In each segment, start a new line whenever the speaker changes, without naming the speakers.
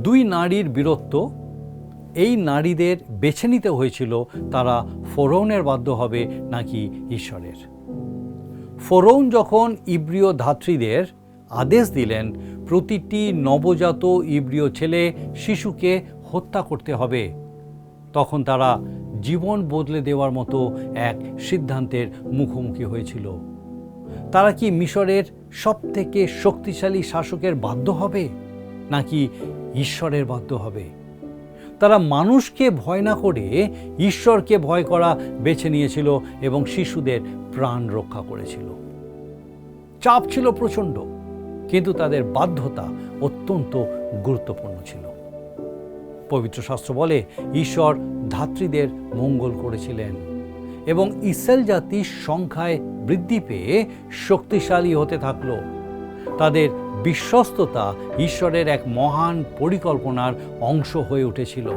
দুই নারীর বীরত্ব, এই নারীদের বেছে নিতে হয়েছিল তারা ফরৌনের বাধ্য হবে নাকি ঈশ্বরের। ফরৌন যখন ইব্রীয় ধাত্রীদের আদেশ দিলেন প্রতিটি নবজাত ইব্রীয় ছেলে শিশুকে হত্যা করতে হবে, তখন তারা জীবন বদলে দেওয়ার মতো এক সিদ্ধান্তের মুখোমুখি হয়েছিল। তারা কি মিশরের সবথেকে শক্তিশালী শাসকের বাধ্য হবে নাকি ঈশ্বরের বাধ্য হবে? তারা মানুষকে ভয় না করে ঈশ্বরকে ভয় করা বেছে নিয়েছিল এবং শিশুদের প্রাণ রক্ষা করেছিল। চাপ ছিল প্রচণ্ড, কিন্তু তাদের বাধ্যতা অত্যন্ত গুরুত্বপূর্ণ ছিল। পবিত্র শাস্ত্র বলে ঈশ্বর ধাত্রীদের মঙ্গল করেছিলেন এবং ইসরায়েল জাতির সংখ্যায় বৃদ্ধি পেয়ে শক্তিশালী হতে থাকল। তাদের বিশ্বস্ততা ঈশ্বরের এক মহান পরিকল্পনার অংশ হয়ে উঠেছিল।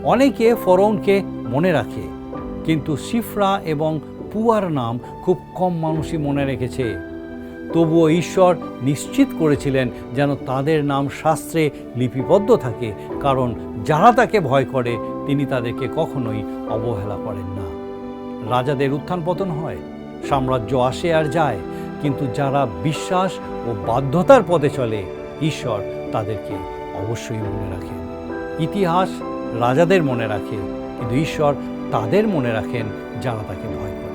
অনেকে ফরৌনকে মনে রাখে, কিন্তু সিফরা এবং পুয়ার নাম খুব কম মানুষই মনে রেখেছে। তবুও ঈশ্বর নিশ্চিত করেছিলেন যেন তাদের নাম শাস্ত্রে লিপিবদ্ধ থাকে, কারণ যারা তাকে ভয় করে তিনি তাদেরকে কখনোই অবহেলা করেন না। রাজাদের উত্থান পতন হয়, সাম্রাজ্য আসে আর যায়, কিন্তু যারা বিশ্বাস ও বাধ্যতার পথে চলে ঈশ্বর তাদেরকে অবশ্যই মনে রাখেন। ইতিহাস রাজাদের মনে রাখে, কিন্তু ঈশ্বর তাদের মনে রাখেন যারা তাকে ভয় করে।